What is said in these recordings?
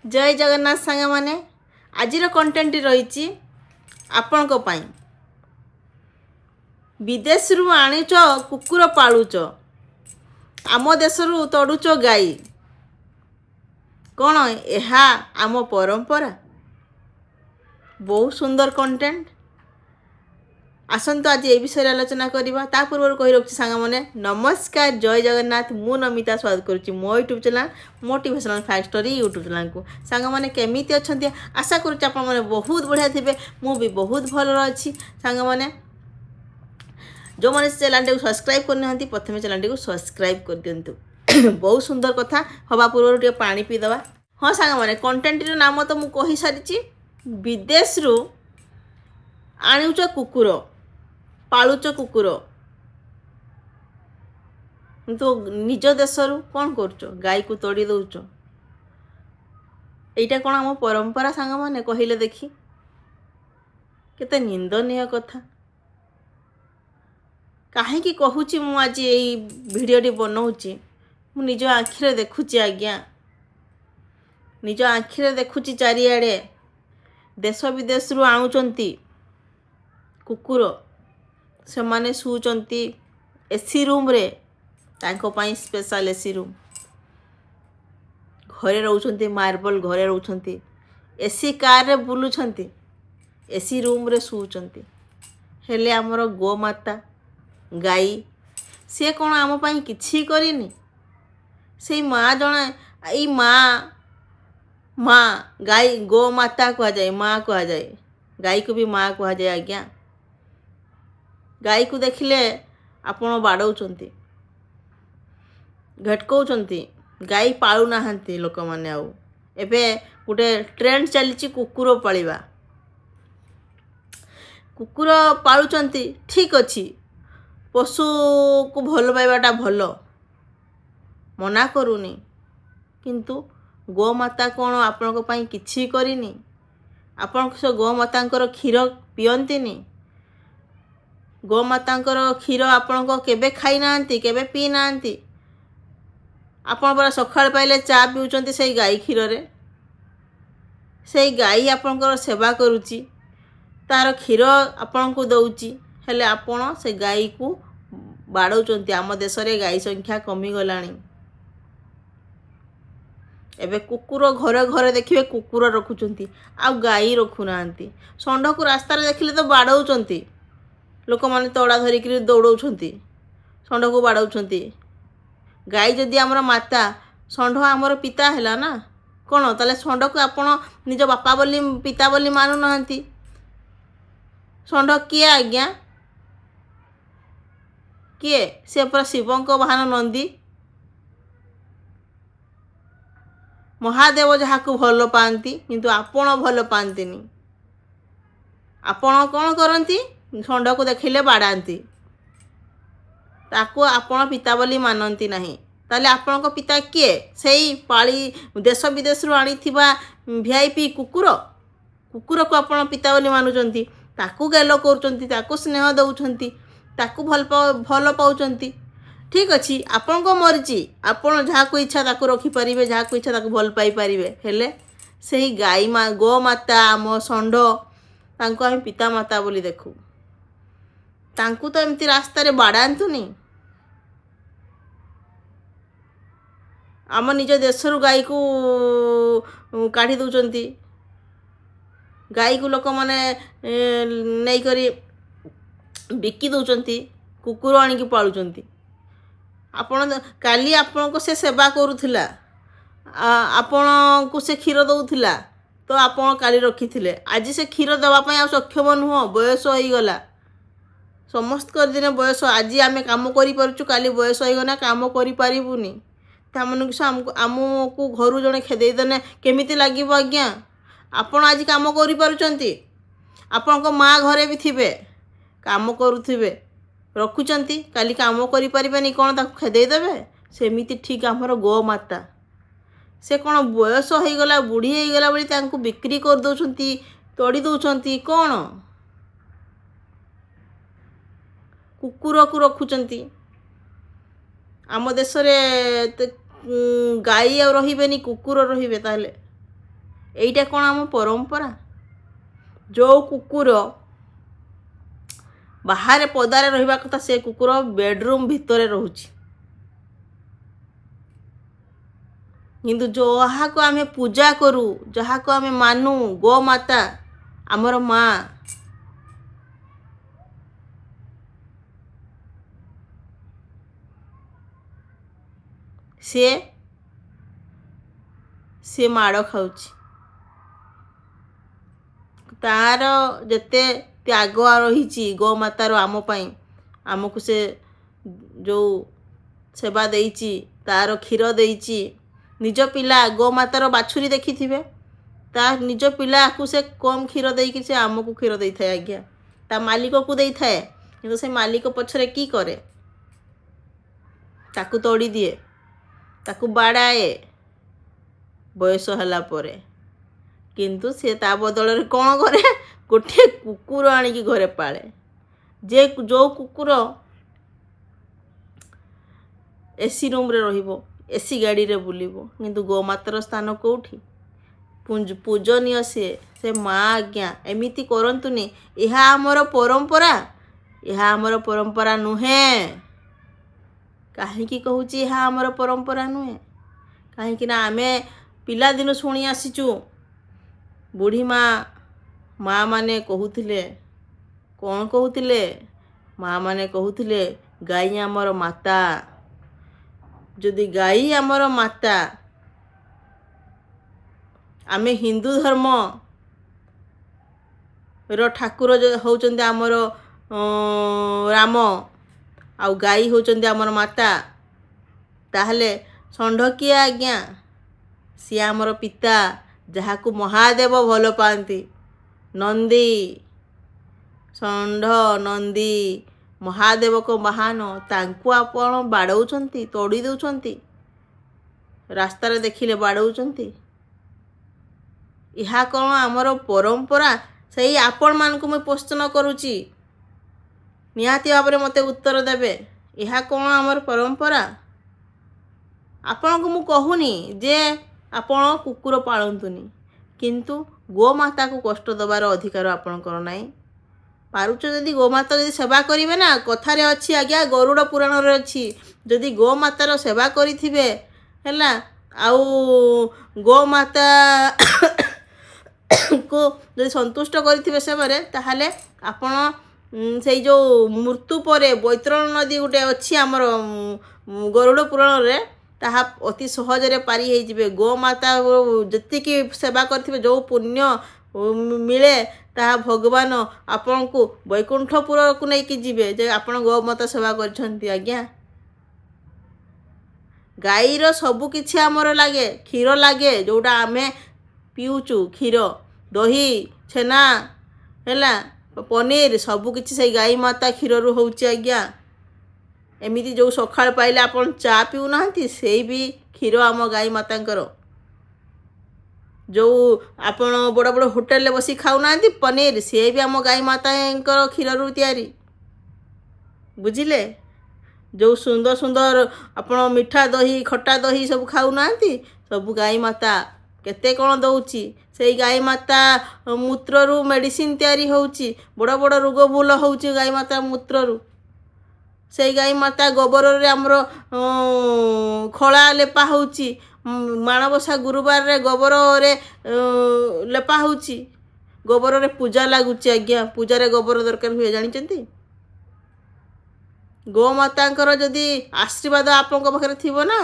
जय जगन्नाथ सांग माने आजिर कंटेंट रही आपण विदेश रु आणुच कुकुर पालुच आम देश रु तड़ुच गाई कौन यह आम परंपरा बहुत सुंदर कंटेंट आसतु आज ये विषय आलोचना करवा ता पूर्व कही रखी सांग मैंने नमस्कार जय जगन्नाथ मु नमिता स्वागत करुच्ची मो YouTube channel motivational fact story YouTube channel को सांग मैंने केमिति अच्छा आशा करुच्ची आप बहुत बढ़िया थे मु भी बहुत भल अच्छी सांग मैंने जो मैंने चैनल को सब्सक्राइब करना प्रथम चैनल को सब्सक्राइब कर दिंतु बहुत सुंदर कथा हवा पूर्व टे पानी पीदवा हाँ सांग मैंने कंटेंट नाम तो मुझे कही सारी विदेश रु आणुच कुकुर पालुच कुकुर तो निज देश रु कौन कर गाई को तोड़ी दौच এইটা कौन आम परंपरा सांग मैंने कहले देखी केते निंदनीय कथा कहीं कहूँ मु आज यही भिडियोटी बनाऊँगी मु निज आखिरे देखुची आज्ञा निज आखिरे देखुची चारिआडे देश विदेश रु आणुचंती कुकुर से माने शुचंती एसी रूम रे तांको पाई स्पेशल एसी रूम घरे रहउचंती मार्बल घरे रहउचंती एसी कार रे बुलुचंती एसी रूम रे शुचंती हेले हमर गोमाता गाई से कौन आम पाई किछि करिनी से माँ जने ई माँ गाई गोमाता कह जाए माँ कह जाए गाई को भी माँ कह जाए आज्ञा गाई को देखिले आपण बाड़ौचंती घटकौचंती गाई पालू नाहांती लोक माने आउ एबे गोटे ट्रेंड चली कुकुर पालिबा कुकुर पालुचंती ठीक अच्छी पशु को भल पाइबाटा भल मना करूनी किंतु गोमाता कौन आपण पाई किछि करिनी आपण से गोमातांकर क्षीर पियंतीनी गोमातांकर क्षीर आपण केबे खाई नांती केबे पी नांती आपण बरा सकाळ पाइले चा पिउचंती से गाई क्षीर रे से गाई आपणकर सेवा करूची तार क्षीर आपण को दउची हेले आपण से गाई को बाड़ौचंती आम देश रे गाई संख्या कमी गलानी एबे कुकुर घरे घरे देखिए कुकुर रखुचंती आ गाई रखु नांती षंढ को रास्ता रे देखिले तो बाड़ौचंती लोक माने तोड़ा धरिक दौड़ौंती षंढ को बाड़ौंती गाई जदि आमर माता षंढ आमर पिता है ना कौन ताले षंढ को आपण निज बापा बोली पिता बोली मानु नांती षंढ किए आज्ञा किए से पूरा शिवंक वाहन नंदी महादेव जहाँ को भल पाती किंतु आपण भल पाती आपण कौन करती षंढ को देखिले बाड़ाती ताको आपण पिता बोली मानती नहीं ताले आपण पिता किए सही पाली देश विदेश रु आनी वीआईपी कुकुर कुकुर को आपण पिता बोली मानुचंती ताकू गेलो करूचंती ताकू स्नेह दउचंती ताकू भल पाउचंती ठीक अच्छी आपण को मर्जी आपण जहाँ को इच्छा ताकू रखी पारिबे जहाँ को इच्छा ताकू भल पाई पारिबे हेले सही गाई गो माता आम षंढ तांको आम पिता माता बोली देखू तांकू तो एमती रास्ता रे बाड़ातुनी आम निज देश रु गाई को काढ़ी दउचंती गाई को लोक माने नहीं करी बिकी दउचंती कुकुर आनिकी पालुचंती आपण काली आपण को से सेवा करूथिला आपण को से क्षीर दउथिला तो आपण काली रखिथिले आज से क्षीर देवा पई आ सक्षम नुह बयस होई गला समस्त कर दिन बयस आज आम कम करूँ काली बयस होगना कम करें आमको घर जड़े खेदेदेने केमिति लगे आज्ञा आपण आज कम करें आपण को माँ घरे भी थे कम करुवे रखुंट काली कम करें कौन ताक खेदेदेवे सेमिति ठीक आमर गो माता से कौन बयस होगला बुढ़ी होगला बोली बिक्री कर दौरान तोड़ी दौरान कौन कुकुर को रखुचंती आम देश रे गाई आ रही कुकुर रही ताले এইটা କ'ଣ ଆମ ପରମ୍ପରା? ଯେଉଁ କୁକୁର ବାହାରେ ପଦାରେ ରହିବା କଥା ସେ କୁକୁର ବେଡ଼ରୁମ୍ ଭିତରେ ରହୁଛି। କିନ୍ତୁ ଯାହାକୁ ଆମେ ପୂଜା କରୁ, ଯାହାକୁ ଆମେ ମାନୁ, ଗୋମାତା ଆମର ମା, ସେ ମାଡ଼ ଖାଉଛି। ତାର ଯେତେ ତ୍ୟାଗ ରହିଛି ଗୋମାତାର ଆମ ପାଇଁ, ଆମକୁ ସେ ଯେଉଁ ସେବା ଦେଇଛି, ତାର କ୍ଷୀର ଦେଇଛି। ନିଜ ପିଲା ଗୋମାତାର ବାଛୁରୀ ଦେଖିଥିବେ, ତା ନିଜ ପିଲାକୁ ସେ କମ୍ କ୍ଷୀର ଦେଇକି ସେ ଆମକୁ କ୍ଷୀର ଦେଇଥାଏ ଆଜ୍ଞା, ତା ମାଲିକକୁ ଦେଇଥାଏ। କିନ୍ତୁ ସେ ମାଲିକ ପଛରେ କି କରେ? ତାକୁ ତଡ଼ି ଦିଏ, ତାକୁ ବାଡ଼ାଏ ବୟସ ହେଲା ପରେ। କିନ୍ତୁ ସେ ତା ବଦଳରେ କ'ଣ କରେ? ଗୋଟିଏ କୁକୁର ଆଣିକି ଘରେ ପାଳେ। ଯେଉଁ କୁକୁର ଏସି ରୁମ୍ରେ ରହିବ, ଏସି ଗାଡ଼ିରେ ବୁଲିବ, କିନ୍ତୁ ଗୋମାତାର ସ୍ଥାନ କେଉଁଠି? ପୂଜନୀୟ ସେ ମା ଆଜ୍ଞା। ଏମିତି କରନ୍ତୁନି। ଏହା ଆମର ପରମ୍ପରା, ଏହା ଆମର ପରମ୍ପରା ନୁହେଁ। କାହିଁକି କହୁଛି ଏହା ଆମର ପରମ୍ପରା ନୁହେଁ? କାହିଁକି ନା ଆମେ ପିଲାଦିନୁ ଶୁଣି ଆସିଛୁ, ବୁଢ଼ୀ ମା ମାନେ କହୁଥିଲେ, କ'ଣ କହୁଥିଲେ? ମା ମାନେ କହୁଥିଲେ ଗାଈ ଆମର ମାତା। ଯଦି ଗାଈ ଆମର ମାତା, ଆମେ ହିନ୍ଦୁ ଧର୍ମର ଠାକୁର ହେଉଛନ୍ତି ଆମର ରାମ, ଆଉ ଗାଈ ହେଉଛନ୍ତି ଆମର ମାତା, ତାହେଲେ ଷଣ୍ଢ କିଏ ଆଜ୍ଞା? ସିଏ ଆମର ପିତା, ଯାହାକୁ ମହାଦେବ ଭଲ ପାଆନ୍ତି। ନନ୍ଦୀ, ଷଣ୍ଢ, ନନ୍ଦୀ ମହାଦେବଙ୍କ ବାହନ, ତାଙ୍କୁ ଆପଣ ବାଡ଼ଉଛନ୍ତି, ତଡ଼ି ଦେଉଛନ୍ତି, ରାସ୍ତାରେ ଦେଖିଲେ ବାଡ଼ଉଛନ୍ତି। ଏହା କ'ଣ ଆମର ପରମ୍ପରା? ସେଇ ଆପଣମାନଙ୍କୁ ମୁଁ ପ୍ରଶ୍ନ କରୁଛି, ନିହାତି ଭାବରେ ମୋତେ ଉତ୍ତର ଦେବେ। ଏହା କ'ଣ ଆମର ପରମ୍ପରା? ଆପଣଙ୍କୁ ମୁଁ କହୁନି ଯେ ଆପଣ କୁକୁର ପାଳନ୍ତୁନି, କିନ୍ତୁ ଗୋମାତାକୁ କଷ୍ଟ ଦେବାର ଅଧିକାର ଆପଣଙ୍କର ନାହିଁ। ପାରୁଛ ଯଦି ଗୋମାତା ଯଦି ସେବା କରିବେ ନା, କଥାରେ ଅଛି ଆଜ୍ଞା, ଗରୁଡ଼ ପୁରାଣରେ ଅଛି, ଯଦି ଗୋମାତାର ସେବା କରିଥିବେ ହେଲା, ଆଉ ଗୋମାତାକୁ ଯଦି ସନ୍ତୁଷ୍ଟ କରିଥିବେ ସେବାରେ, ତାହେଲେ ଆପଣ ସେଇ ଯେଉଁ ମୃତ୍ୟୁ ପରେ ବୈତରଣୀ ନଦୀ ଗୋଟେ ଅଛି ଆମର ଗରୁଡ଼ ପୁରାଣରେ, ତାହା ଅତି ସହଜରେ ପାରି ହେଇଯିବେ। ଗୋମାତା ଯେତିକି ସେବା କରିଥିବେ, ଯେଉଁ ପୁଣ୍ୟ ମିଳେ, ତାହା ଭଗବାନ ଆପଣଙ୍କୁ ବୈକୁଣ୍ଠପୁରକୁ ନେଇକି ଯିବେ, ଯେ ଆପଣ ଗୋମାତା ସେବା କରିଛନ୍ତି ଆଜ୍ଞା। ଗାଈର ସବୁ କିଛି ଆମର ଲାଗେ, କ୍ଷୀର ଲାଗେ, ଯେଉଁଟା ଆମେ ପିଉଛୁ, କ୍ଷୀର, ଦହି, ଛେନା ହେଲା, ପନିର, ସବୁକିଛି ସେଇ ଗାଈ ମାତା କ୍ଷୀରରୁ ହେଉଛି ଆଜ୍ଞା। ଏମିତି ଯେଉଁ ସକାଳ ପାଇଲେ ଆପଣ ଚା ପିଉନାହାନ୍ତି, ସେଇ ବି କ୍ଷୀର ଆମ ଗାଈ ମାତାଙ୍କର। ଯେଉଁ ଆପଣ ବଡ଼ ବଡ଼ ହୋଟେଲରେ ବସି ଖାଉନାହାନ୍ତି ପନିର, ସିଏ ବି ଆମ ଗାଈ ମାତାଙ୍କର କ୍ଷୀରରୁ ତିଆରି। ବୁଝିଲେ? ଯେଉଁ ସୁନ୍ଦର ସୁନ୍ଦର ଆପଣ ମିଠା ଦହି, ଖଟା ଦହି ସବୁ ଖାଉନାହାନ୍ତି, ସବୁ ଗାଈ ମାତା କେତେ କ'ଣ ଦେଉଛି। ସେଇ ଗାଈ ମାତା ମୂତ୍ରରୁ ମେଡ଼ିସିନ ତିଆରି ହେଉଛି, ବଡ଼ ବଡ଼ ରୋଗ ଭଲ ହେଉଛି ଗାଈ ମାତା ମୂତ୍ରରୁ। ସେଇ ଗାଈ ମାତା ଗୋବରରେ ଆମର ଖଳା ଲେପା ହେଉଛି, ମାଣବସା ଗୁରୁବାରରେ ଗୋବରରେ ଲେପା ହେଉଛି, ଗୋବରରେ ପୂଜା ଲାଗୁଛି ଆଜ୍ଞା। ପୂଜାରେ ଗୋବର ଦରକାର ହୁଏ, ଜାଣିଛନ୍ତି? ଗୋମାତାଙ୍କର ଯଦି ଆଶୀର୍ବାଦ ଆପଣଙ୍କ ପାଖରେ ଥିବ ନା,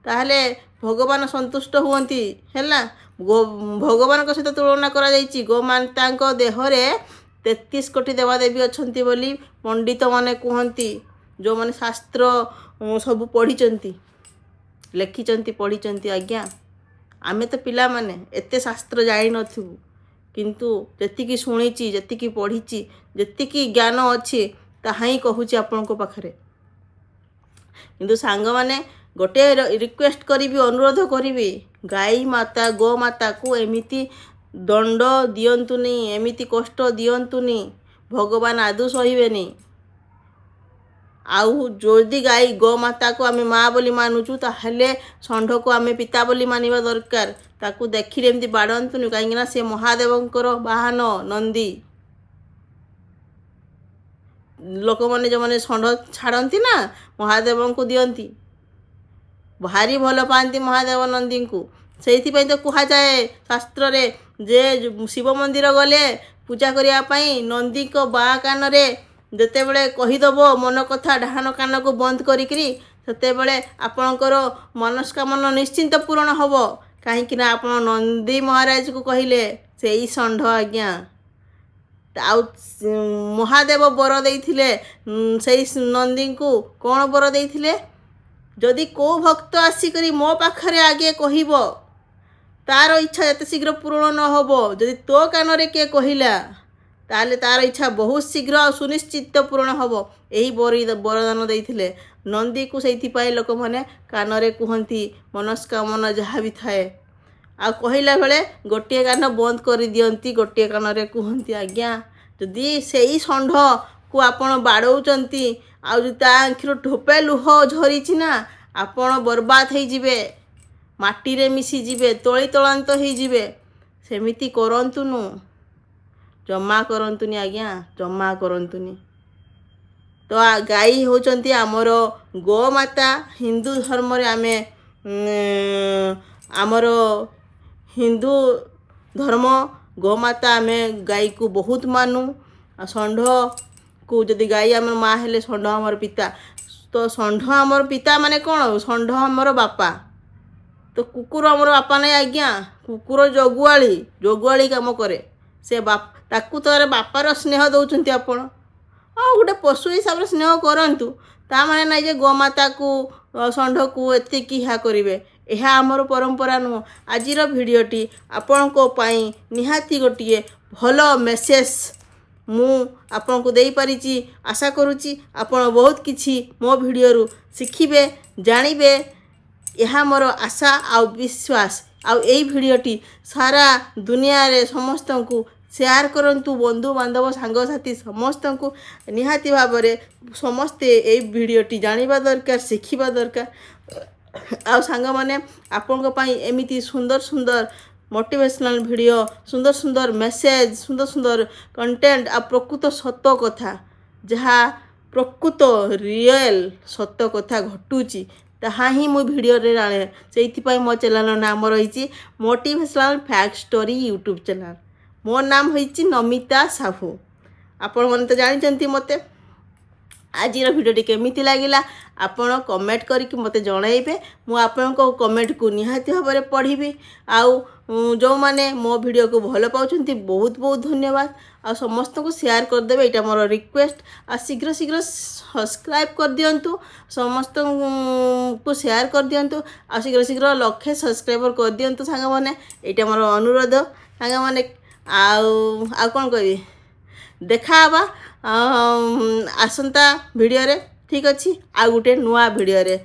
ତାହେଲେ ଭଗବାନ ସନ୍ତୁଷ୍ଟ ହୁଅନ୍ତି ହେଲା। ଭଗବାନଙ୍କ ସହିତ ତୁଳନା କରାଯାଇଛି। ଗୋମାତାଙ୍କ ଦେହରେ 33 କୋଟି ଦେବାଦେବୀ ଅଛନ୍ତି ବୋଲି ପଣ୍ଡିତମାନେ କୁହନ୍ତି, ଯେଉଁମାନେ ଶାସ୍ତ୍ର ସବୁ ପଢ଼ିଛନ୍ତି, ଲେଖିଛନ୍ତି, ପଢ଼ିଛନ୍ତି ଆଜ୍ଞା। ଆମେ ତ ପିଲାମାନେ ଏତେ ଶାସ୍ତ୍ର ଜାଣିନଥିବୁ, କିନ୍ତୁ ଯେତିକି ଶୁଣିଛି, ଯେତିକି ପଢ଼ିଛି, ଯେତିକି ଜ୍ଞାନ ଅଛି, ତାହା ହିଁ କହୁଛି ଆପଣଙ୍କ ପାଖରେ। କିନ୍ତୁ ସାଙ୍ଗମାନେ, ଗୋଟିଏ ରିକ୍ୱେଷ୍ଟ କରିବି, ଅନୁରୋଧ କରିବି, ଗାଈ ମାତା, ଗୋମାତାକୁ ଏମିତି ଦଣ୍ଡ ଦିଅନ୍ତୁନି, ଏମିତି କଷ୍ଟ ଦିଅନ୍ତୁନି, ଭଗବାନ ଆଦୌ ସହିବେନି। ଆଉ ଯଦି ଗାଈ ଗୋମାତାକୁ ଆମେ ମା' ବୋଲି ମାନୁଛୁ ତାହେଲେ ଷଣ୍ଢକୁ ଆମେ ପିତା ବୋଲି ମାନିବା ଦରକାର। ତାକୁ ଦେଖିଲେ ଏମିତି ବାଡ଼ନ୍ତୁନି, କାହିଁକିନା ସେ ମହାଦେବଙ୍କର ବାହନ ନନ୍ଦୀ। ଲୋକମାନେ ଯେଉଁମାନେ ଷଣ୍ଢ ଛାଡ଼ନ୍ତି ନା ମହାଦେବଙ୍କୁ ଦିଅନ୍ତି, ଭାରି ଭଲ ପାଆନ୍ତି ମହାଦେବ ନନ୍ଦୀଙ୍କୁ। ସେଇଥିପାଇଁ ତ କୁହାଯାଏ ଶାସ୍ତ୍ରରେ ଯେ ଶିବ ମନ୍ଦିର ଗଲେ ପୂଜା କରିବା ପାଇଁ ନନ୍ଦୀଙ୍କ ବାଁ କାନରେ ଯେତେବେଳେ କହିଦେବ ମନ କଥା ଡାହାଣ କାନକୁ ବନ୍ଦ କରିକିରି, ସେତେବେଳେ ଆପଣଙ୍କର ମନସ୍କାମନା ନିଶ୍ଚିନ୍ତ ପୂରଣ ହେବ। କାହିଁକିନା ଆପଣ ନନ୍ଦୀ ମହାରାଜକୁ କହିଲେ ସେଇ ଷଣ୍ଢ ଆଜ୍ଞା। ଆଉ ମହାଦେବ ବର ଦେଇଥିଲେ ସେଇ ନନ୍ଦୀଙ୍କୁ। କ'ଣ ବର ଦେଇଥିଲେ? ଯଦି କେଉଁ ଭକ୍ତ ଆସିକରି ମୋ ପାଖରେ ଆଗେ କହିବ, ତାର ଇଚ୍ଛା ଏତେ ଶୀଘ୍ର ପୂରଣ ନ ହେବ। ଯଦି ତୋ କାନରେ କିଏ କହିଲା, ତାହେଲେ ତାର ଇଚ୍ଛା ବହୁତ ଶୀଘ୍ର ଆଉ ସୁନିଶ୍ଚିତ ପୂରଣ ହେବ। ଏହି ବରଦାନ ଦେଇଥିଲେ ନନ୍ଦୀକୁ। ସେଇଥିପାଇଁ ଲୋକମାନେ କାନରେ କୁହନ୍ତି ମନସ୍କାମନା ଯାହା ବି ଥାଏ। ଆଉ କହିଲା ବେଳେ ଗୋଟିଏ କାନ ବନ୍ଦ କରିଦିଅନ୍ତି, ଗୋଟିଏ କାନରେ କୁହନ୍ତି ଆଜ୍ଞା। ଯଦି ସେଇ ଷଣ୍ଢକୁ ଆପଣ ବାଡ଼ଉଛନ୍ତି ଆଉ ଯଦି ତା ଆଖିରୁ ଠୋପେ ଲୁହ ଝରିଛି ନା, ଆପଣ ବର୍ବାଦ ହେଇଯିବେ, ମାଟିରେ ମିଶିଯିବେ, ତଳିତଳାନ୍ତ ହେଇଯିବେ। ସେମିତି କରନ୍ତୁନୁ, ଜମା କରନ୍ତୁନି ଆଜ୍ଞା, ଜମା କରନ୍ତୁନି। ତ ଗାଈ ହେଉଛନ୍ତି ଆମର ଗୋମାତା। ହିନ୍ଦୁ ଧର୍ମରେ ଆମେ ଆମର ହିନ୍ଦୁ ଧର୍ମ ଗୋମାତା, ଆମେ ଗାଈକୁ ବହୁତ ମାନୁ। ଆଉ ଷଣ୍ଢକୁ ଯଦି ଗାଈ ଆମର ମା' ହେଲେ ଷଣ୍ଢ ଆମର ପିତା। ତ ଷଣ୍ଢ ଆମର ପିତା ମାନେ କ'ଣ? ଷଣ୍ଢ ଆମର ବାପା। ତ କୁକୁର ଆମର ବାପା ନାହିଁ ଆଜ୍ଞା। କୁକୁର ଜଗୁଆଳି କାମ କରେ। ସେ ତାକୁ ତାର ବାପାର ସ୍ନେହ ଦେଉଛନ୍ତି ଆପଣ। ଆଉ ଗୋଟେ ପଶୁ ହିସାବରେ ସ୍ନେହ କରନ୍ତୁ, ତା ମାନେ ନାହିଁ ଯେ ଗୋମାତାକୁ ଷଣ୍ଢକୁ ଏତିକି ଏହା କରିବେ। ଏହା ଆମର ପରମ୍ପରା ନୁହଁ। ଆଜିର ଭିଡ଼ିଓଟି ଆପଣଙ୍କ ପାଇଁ ନିହାତି ଗୋଟିଏ ଭଲ ମେସେଜ ମୁଁ ଆପଣଙ୍କୁ ଦେଇପାରିଛି। ଆଶା କରୁଛି ଆପଣ ବହୁତ କିଛି ମୋ ଭିଡ଼ିଓରୁ ଶିଖିବେ, ଜାଣିବେ। ଏହା ମୋର ଆଶା ଆଉ ବିଶ୍ୱାସ। ଆଉ ଏଇ ଭିଡ଼ିଓଟି ସାରା ଦୁନିଆରେ ସମସ୍ତଙ୍କୁ ସେୟାର କରନ୍ତୁ, ବନ୍ଧୁବାନ୍ଧବ ସାଙ୍ଗସାଥି ସମସ୍ତଙ୍କୁ। ନିହାତି ଭାବରେ ସମସ୍ତେ ଏଇ ଭିଡ଼ିଓଟି ଜାଣିବା ଦରକାର, ଶିଖିବା ଦରକାର। ଆଉ ସାଙ୍ଗମାନେ ଆପଣଙ୍କ ପାଇଁ ଏମିତି ସୁନ୍ଦର ସୁନ୍ଦର ମୋଟିଭେସନାଲ୍ ଭିଡ଼ିଓ, ସୁନ୍ଦର ସୁନ୍ଦର ମେସେଜ, ସୁନ୍ଦର ସୁନ୍ଦର କଣ୍ଟେଣ୍ଟ, ଆଉ ପ୍ରକୃତ ସତ କଥା, ଯାହା ପ୍ରକୃତ ରିଏଲ୍ ସତ କଥା ଘଟୁଛି, ତାହା ହିଁ ମୁଁ ଭିଡ଼ିଓରେ ଆଣେ। ସେଇଥିପାଇଁ ମୋ ଚ୍ୟାନେଲ୍ର ନାମ ରହିଛି motivational fact story YouTube channel. ମୋ ନାମ ହୋଇଛି ନମିତା ସାହୁ। ଆପଣମାନେ ତ ଜାଣିଛନ୍ତି ମୋତେ। ଆଜିର ଭିଡ଼ିଓଟି କେମିତି ଲାଗିଲା ଆପଣ କମେଣ୍ଟ କରିକି ମୋତେ ଜଣାଇବେ। ମୁଁ ଆପଣଙ୍କ କମେଣ୍ଟକୁ ନିହାତି ଭାବରେ ପଢ଼ିବି। ଆଉ ଯେଉଁମାନେ ମୋ ଭିଡ଼ିଓକୁ ଭଲ ପାଉଛନ୍ତି ବହୁତ ବହୁତ ଧନ୍ୟବାଦ। ଆଉ ସମସ୍ତଙ୍କୁ ସେୟାର କରିଦେବେ, ଏଇଟା ମୋର ରିକ୍ୱେଷ୍ଟ। ଆଉ ଶୀଘ୍ର ଶୀଘ୍ର ସବସ୍କ୍ରାଇବ୍ କରିଦିଅନ୍ତୁ, ସମସ୍ତଙ୍କୁ ସେୟାର କରିଦିଅନ୍ତୁ। ଆଉ ଶୀଘ୍ର ଶୀଘ୍ର 1,00,000 ସବସ୍କ୍ରାଇବର କରିଦିଅନ୍ତୁ ସାଙ୍ଗମାନେ, ଏଇଟା ମୋର ଅନୁରୋଧ ସାଙ୍ଗମାନେ। ଆଉ କ'ଣ କହିବି, ଦେଖା ହେବା ଆସନ୍ତା ଭିଡ଼ିଓରେ। ଠିକ୍ ଅଛି, ଆଉ ଗୋଟେ ନୂଆ ଭିଡ଼ିଓରେ,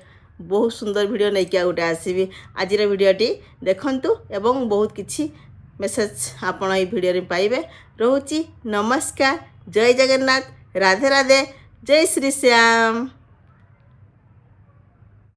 ବହୁତ ସୁନ୍ଦର ଭିଡ଼ିଓ ନେଇକି ଆଉ ଗୋଟେ ଆସିବି। ଆଜିର ଭିଡ଼ିଓଟି ଦେଖନ୍ତୁ ଏବଂ ବହୁତ କିଛି ମେସେଜ ଆପଣ ଏଇ ଭିଡ଼ିଓରେ ପାଇବେ। ରହୁଛି, ନମସ୍କାର, ଜୟ ଜଗନ୍ନାଥ, ରାଧେ ରାଧେ, ଜୟ ଶ୍ରୀ ଶ୍ୟାମ।